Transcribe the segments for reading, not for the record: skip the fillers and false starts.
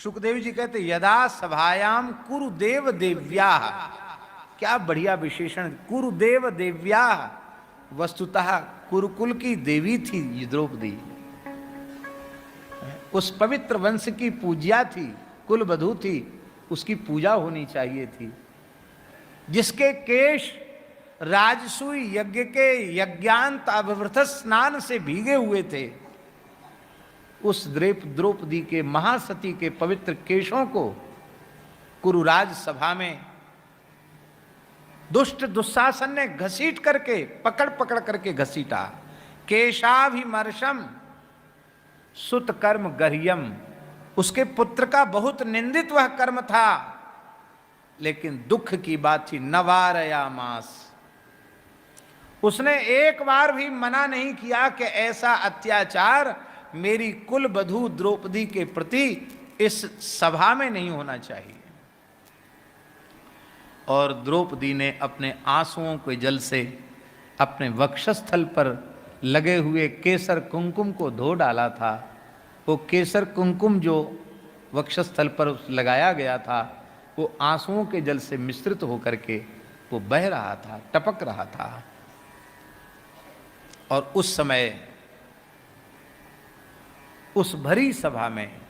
सुखदेव जी कहते यदा सभायाम कुरुदेव देव्या, क्या बढ़िया विशेषण, कुरुदेव देव्या, वस्तुतः कुरुकुल की देवी थी ये द्रौपदी, उस पवित्र वंश की पूज्या थी, कुल वधू थी, उसकी पूजा होनी चाहिए थी। जिसके केश राजसूय यज्ञ के यज्ञांत अभिवृत स्नान से भीगे हुए थे, उस द्रौपदी के महासती के पवित्र केशों को कुरुराज सभा में दुष्ट दुशासन ने घसीट करके पकड़ पकड़ करके घसीटा। केशाभिमर्शम सुत कर्म गर्यम, उसके पुत्र का बहुत निंदित वह कर्म था, लेकिन दुख की बात थी नवारयामास, उसने एक बार भी मना नहीं किया कि ऐसा अत्याचार मेरी कुल वधू द्रौपदी के प्रति इस सभा में नहीं होना चाहिए। और द्रौपदी ने अपने आंसुओं के जल से अपने वक्षस्थल पर लगे हुए केसर कुंकुम को धो डाला था। वो केसर कुंकुम जो वक्षस्थल पर लगाया गया था, वो आंसुओं के जल से मिश्रित होकर के वो बह रहा था, टपक रहा था। और उस समय उस भरी सभा में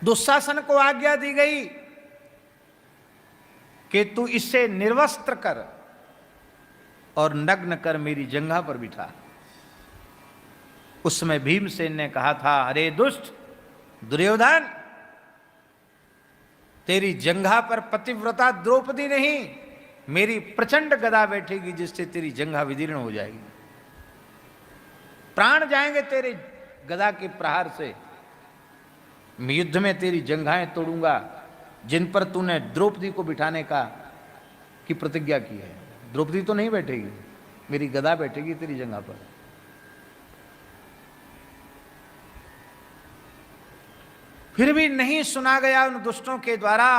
दुशासन को आज्ञा दी गई कि तू इसे निर्वस्त्र कर और नग्न कर मेरी जंघा पर बिठा। उस समय भीमसेन ने कहा था, अरे दुष्ट दुर्योधन, तेरी जंघा पर पतिव्रता द्रौपदी नहीं, मेरी प्रचंड गदा बैठेगी जिससे तेरी जंघा विदीर्ण हो जाएगी, प्राण जाएंगे तेरे गदा के प्रहार से। मैं युद्ध में तेरी जंघाएं तोड़ूंगा जिन पर तूने द्रौपदी को बिठाने का की प्रतिज्ञा की है। द्रौपदी तो नहीं बैठेगी, मेरी गदा बैठेगी तेरी जंघा पर। फिर भी नहीं सुना गया उन दुष्टों के द्वारा।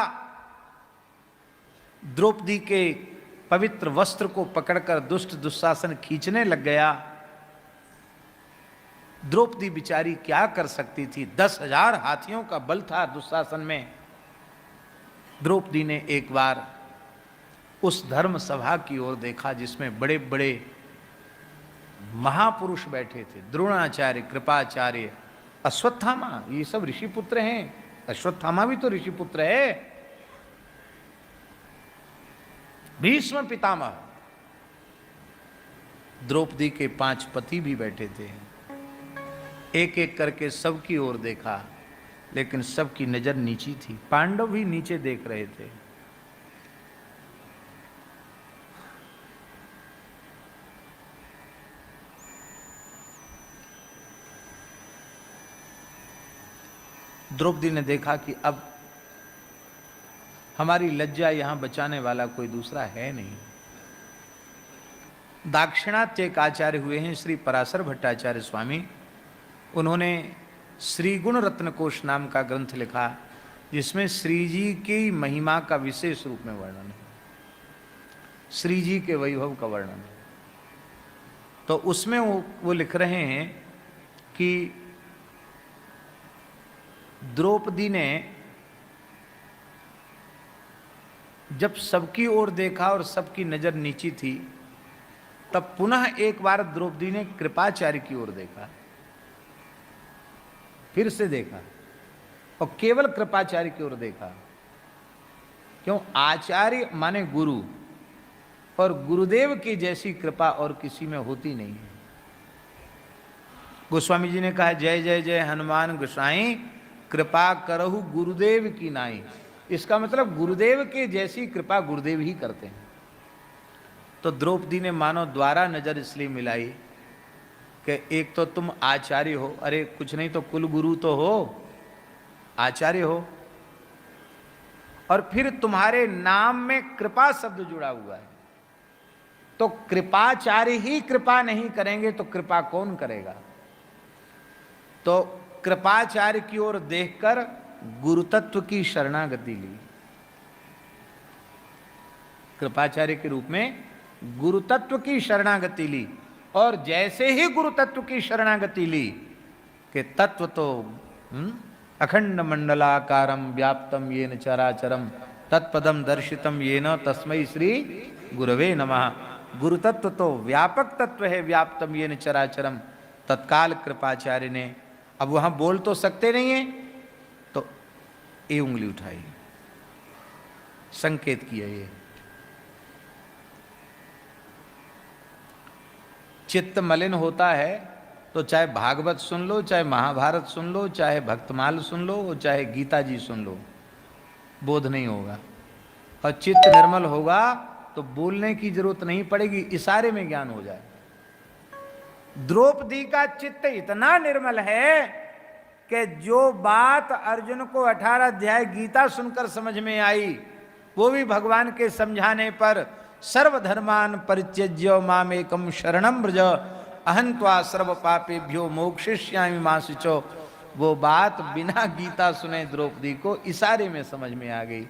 द्रौपदी के पवित्र वस्त्र को पकड़कर दुष्ट दुशासन खींचने लग गया। द्रौपदी बिचारी क्या कर सकती थी, 10,000 हाथियों का बल था दुशासन में। द्रौपदी ने एक बार उस धर्म सभा की ओर देखा जिसमें बड़े बड़े महापुरुष बैठे थे, द्रोणाचार्य, कृपाचार्य, अश्वत्थामा, ये सब ऋषि पुत्र हैं। अश्वत्थामा भी तो ऋषि पुत्र है। भीष्म पितामह, द्रौपदी के 5 पति भी बैठे थे। एक एक करके सबकी ओर देखा, लेकिन सबकी नजर नीची थी। पांडव भी नीचे देख रहे थे। द्रौपदी ने देखा कि अब हमारी लज्जा यहां बचाने वाला कोई दूसरा है नहीं। दाक्षिणात्य एक आचार्य हुए हैं श्री पराशर भट्टाचार्य स्वामी, उन्होंने श्री गुण रत्न कोश नाम का ग्रंथ लिखा जिसमें श्री जी की महिमा का विशेष रूप में वर्णन है, श्री जी के वैभव का वर्णन है। तो उसमें वो लिख रहे हैं कि द्रौपदी ने जब सबकी ओर देखा और सबकी नजर नीची थी, तब पुनः एक बार द्रौपदी ने कृपाचार्य की ओर देखा, फिर से देखा और केवल कृपाचार्य की ओर देखा। क्यों? आचार्य माने गुरु, और गुरुदेव की जैसी कृपा और किसी में होती नहीं है। गोस्वामी जी ने कहा, जय जय जय हनुमान गोसाई, कृपा करहु गुरुदेव की नाई। इसका मतलब गुरुदेव के जैसी कृपा गुरुदेव ही करते हैं। तो द्रौपदी ने मानो द्वारा नजर इसलिए मिलाई कि एक तो तुम आचार्य हो, अरे कुछ नहीं तो कुल गुरु तो हो, आचार्य हो, और फिर तुम्हारे नाम में कृपा शब्द जुड़ा हुआ है। तो कृपाचार्य ही कृपा नहीं करेंगे तो कृपा कौन करेगा? तो कृपाचार्य की ओर देखकर गुरुतत्व की शरणागति ली। कृपाचार्य के रूप में गुरुतत्व की शरणागति ली, और जैसे ही गुरुतत्व की शरणागति ली, कि तत्व तो अखंड मंडलाकारम व्याप्तम येन चराचरम तत्पदम दर्शितम येन तस्मै श्री गुरवे नमः। गुरु तत्व तो व्यापक तत्व है, व्याप्तम येन चराचरम। तत्काल कृपाचार्य ने, अब वहां बोल तो सकते नहीं है, तो ये उंगली उठाई, संकेत किया। ये चित्त मलिन होता है तो चाहे भागवत सुन लो, चाहे महाभारत सुन लो, चाहे भक्तमाल सुन लो, चाहे गीता जी सुन लो, बोध नहीं होगा। और चित्त निर्मल होगा तो बोलने की जरूरत नहीं पड़ेगी, इशारे में ज्ञान हो जाए। द्रौपदी का चित्त इतना निर्मल है कि जो बात अर्जुन को 18 अध्याय गीता सुनकर समझ में आई, वो भी भगवान के समझाने पर सर्वधर्मान परित्यज्य मामेकम शरणम व्रज अहं त्वा सर्व पापेभ्यो मोक्षयिष्यामि मा शुचो, वो बात बिना गीता सुने द्रौपदी को इशारे में समझ में आ गई।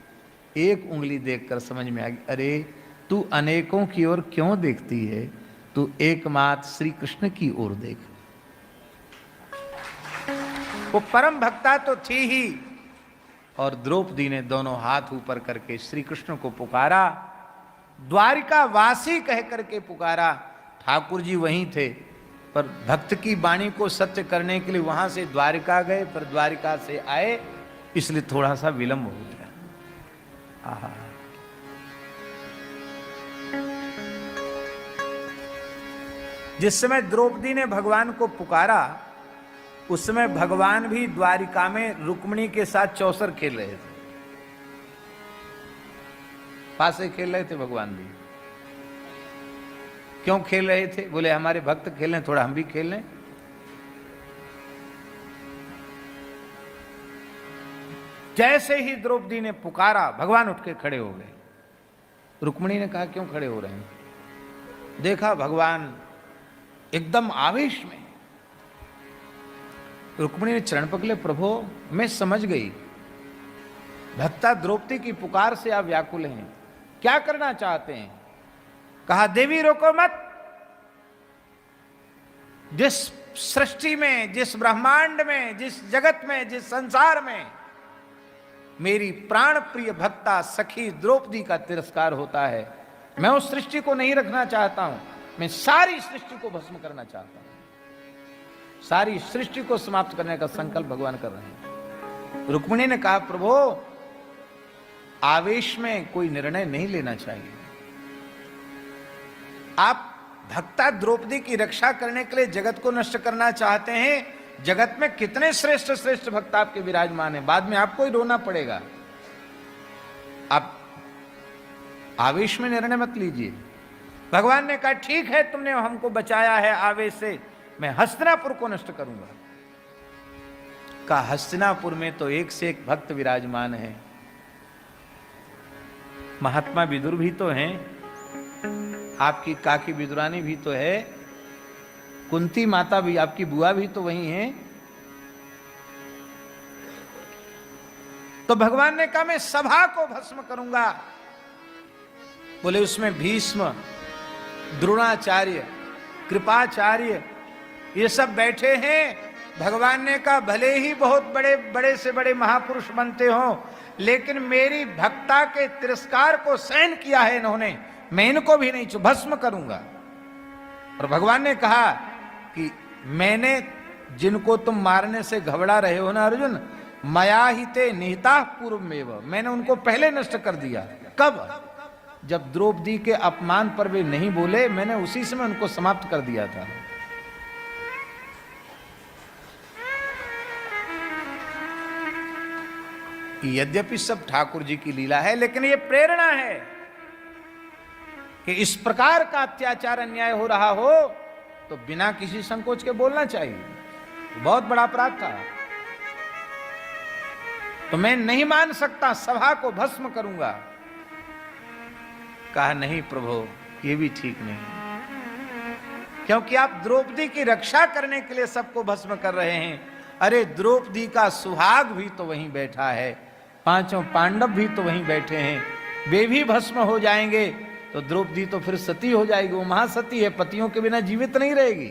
एक उंगली देखकर समझ में आ गई, अरे तू अनेकों की ओर क्यों देखती है, तू एकमात्र श्री कृष्ण की ओर देख। वो परम भक्ता तो थी ही, और द्रौपदी ने दोनों हाथ ऊपर करके श्री कृष्ण को पुकारा, द्वारिका वासी कह करके पुकारा। ठाकुर जी वहीं थे, पर भक्त की वाणी को सत्य करने के लिए वहां से द्वारिका गए, पर द्वारिका से आए इसलिए थोड़ा सा विलंब हो गया। आहा, जिस समय द्रौपदी ने भगवान को पुकारा, उस समय भगवान भी द्वारिका में रुक्मिणी के साथ चौसर खेल रहे थे। पासे खेल रहे थे भगवान भी। क्यों खेल रहे थे? बोले हमारे भक्त खेल रहे, थोड़ा हम भी खेल लें। जैसे ही द्रौपदी ने पुकारा, भगवान उठ के खड़े हो गए। रुक्मिणी ने कहा क्यों खड़े हो रहे हैं? देखा भगवान एकदम आवेश में। रुक्मिणी ने चरण पकड़े, प्रभु मैं समझ गई, भक्ता द्रौपदी की पुकार से आप व्याकुल हैं, क्या करना चाहते हैं? कहा देवी रोको मत। जिस सृष्टि में, जिस ब्रह्मांड में, जिस जगत में, जिस संसार में मेरी प्राण प्रिय भक्ता सखी द्रौपदी का तिरस्कार होता है, मैं उस सृष्टि को नहीं रखना चाहता हूं, मैं सारी सृष्टि को भस्म करना चाहता हूं। सारी सृष्टि को समाप्त करने का संकल्प भगवान कर रहे हैं। रुक्मिणी ने कहा प्रभु आवेश में कोई निर्णय नहीं लेना चाहिए। आप भक्ता द्रौपदी की रक्षा करने के लिए जगत को नष्ट करना चाहते हैं। जगत में कितने श्रेष्ठ श्रेष्ठ भक्त आपके विराजमान हैं, बाद में आपको ही रोना पड़ेगा। आप आवेश में निर्णय मत लीजिए। भगवान ने कहा ठीक है, तुमने हमको बचाया है आवेश से, मैं हस्तिनापुर को नष्ट करूंगा। कहा हस्तिनापुर में तो एक से एक भक्त विराजमान है, महात्मा विदुर भी तो हैं, आपकी काकी विदुरानी भी तो है, कुंती माता भी, आपकी बुआ भी तो वही है। तो भगवान ने कहा मैं सभा को भस्म करूंगा। बोले उसमें भीष्म, द्रोणाचार्य, कृपाचार्य ये सब बैठे हैं। भगवान ने कहा भले ही बहुत बड़े बड़े से बड़े महापुरुष बनते हो, लेकिन मेरी भक्ता के तिरस्कार को सहन किया है इन्होंने, मैं इनको भी नहीं भस्म करूंगा। और भगवान ने कहा कि मैंने जिनको तुम मारने से घबरा रहे हो ना अर्जुन, मया हिते निहिता पूर्वमेव, मैंने उनको पहले नष्ट कर दिया। कब? जब द्रौपदी के अपमान पर वे नहीं बोले, मैंने उसी समय उनको समाप्त कर दिया था। यद्यपि सब ठाकुर जी की लीला है, लेकिन यह प्रेरणा है कि इस प्रकार का अत्याचार अन्याय हो रहा हो तो बिना किसी संकोच के बोलना चाहिए। बहुत बड़ा अपराध था। तो मैं नहीं मान सकता, सभा को भस्म करूंगा। कहा नहीं प्रभु, ये भी ठीक नहीं, क्योंकि आप द्रौपदी की रक्षा करने के लिए सबको भस्म कर रहे हैं। अरे द्रौपदी का सुहाग भी तो वहीं बैठा है, पांचों पांडव भी तो वहीं बैठे हैं, वे भी भस्म हो जाएंगे तो द्रौपदी तो फिर सती हो जाएगी। वो महासती है, पतियों के बिना जीवित नहीं रहेगी।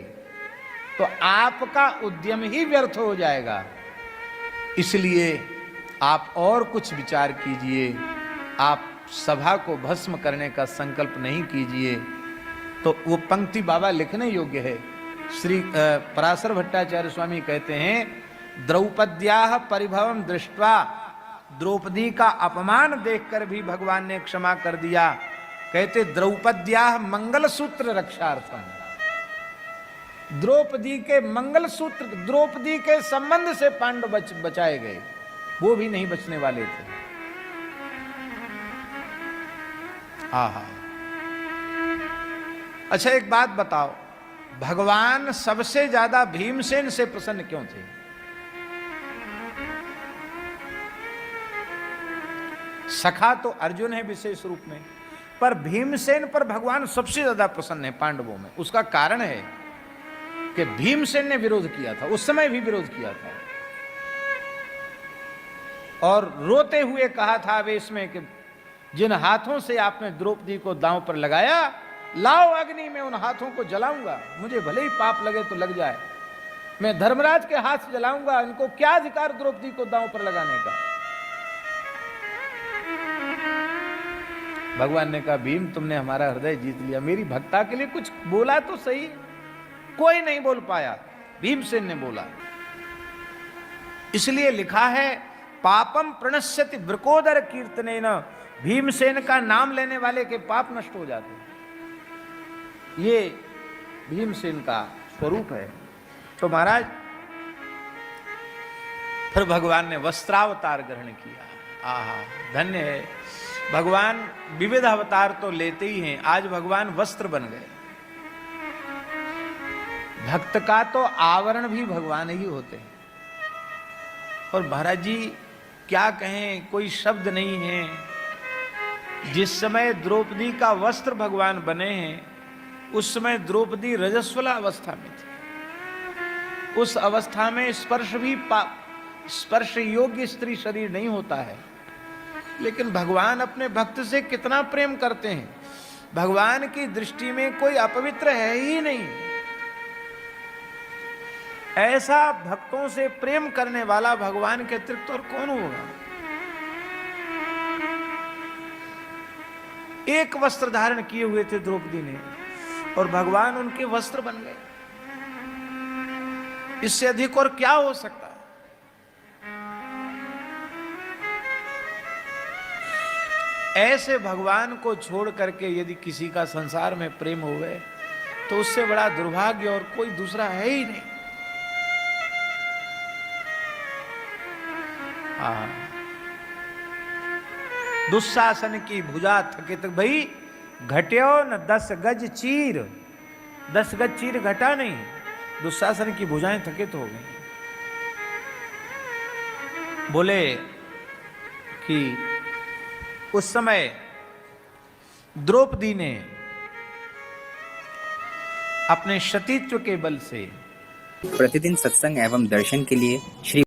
तो आपका उद्यम ही व्यर्थ हो जाएगा। इसलिए आप और कुछ विचार कीजिए, आप सभा को भस्म करने का संकल्प नहीं कीजिए। तो वो पंक्ति बाबा लिखने योग्य है। श्री पराशर भट्टाचार्य स्वामी कहते हैं, द्रौपद्याः परिभवम दृष्ट्वा, द्रौपदी का अपमान देखकर भी भगवान ने क्षमा कर दिया। कहते द्रौपद्याः मंगलसूत्र रक्षार्थम, द्रौपदी के मंगलसूत्र, द्रौपदी के संबंध से पांडव बचाए गए, वो भी नहीं बचने वाले थे। आहा। अच्छा एक बात बताओ, भगवान सबसे ज्यादा भीमसेन से प्रसन्न क्यों थे? सखा तो अर्जुन है विशेष रूप में, पर भीमसेन पर भगवान सबसे ज्यादा प्रसन्न है पांडवों में। उसका कारण है कि भीमसेन ने विरोध किया था, उस समय भी विरोध किया था, और रोते हुए कहा था आवेश में कि जिन हाथों से आपने द्रौपदी को दांव पर लगाया, लाओ अग्नि में उन हाथों को जलाऊंगा, मुझे भले ही पाप लगे तो लग जाए, मैं धर्मराज के हाथ से जलाऊंगा, इनको क्या अधिकार द्रौपदी को दांव पर लगाने का। भगवान ने कहा, भीम तुमने हमारा हृदय जीत लिया, मेरी भक्ता के लिए कुछ बोला तो सही। कोई नहीं बोल पाया, भीमसेन ने बोला। इसलिए लिखा है, पापम प्रणश्यति वृकोदर कीर्तनेन, भीमसेन का नाम लेने वाले के पाप नष्ट हो जाते हैं। ये भीमसेन का स्वरूप है। तो महाराज फिर भगवान ने वस्त्रावतार ग्रहण किया। आहा, धन्य है भगवान। विविध अवतार तो लेते ही हैं, आज भगवान वस्त्र बन गए। भक्त का तो आवरण भी भगवान ही होते हैं। और महाराज जी क्या कहें, कोई शब्द नहीं है। जिस समय द्रौपदी का वस्त्र भगवान बने हैं, उस समय द्रौपदी रजस्वला अवस्था में थी। उस अवस्था में स्पर्श भी स्पर्श योग्य स्त्री शरीर नहीं होता है। लेकिन भगवान अपने भक्त से कितना प्रेम करते हैं। भगवान की दृष्टि में कोई अपवित्र है ही नहीं। ऐसा भक्तों से प्रेम करने वाला भगवान के अतिरिक्त और कौन होगा। एक वस्त्र धारण किए हुए थे द्रौपदी ने, और भगवान उनके वस्त्र बन गए। इससे अधिक और क्या हो सकता है। ऐसे भगवान को छोड़ करके यदि किसी का संसार में प्रेम हो गए, तो उससे बड़ा दुर्भाग्य और कोई दूसरा है ही नहीं। दुशासन की भुजा थकित भई, घट्यो न 10 गज चीर। 10 गज चीर घटा नहीं, दुशासन की भुजाएं थकित हो गई। बोले कि उस समय द्रौपदी ने अपने सतीत्व के बल से प्रतिदिन सत्संग एवं दर्शन के लिए श्री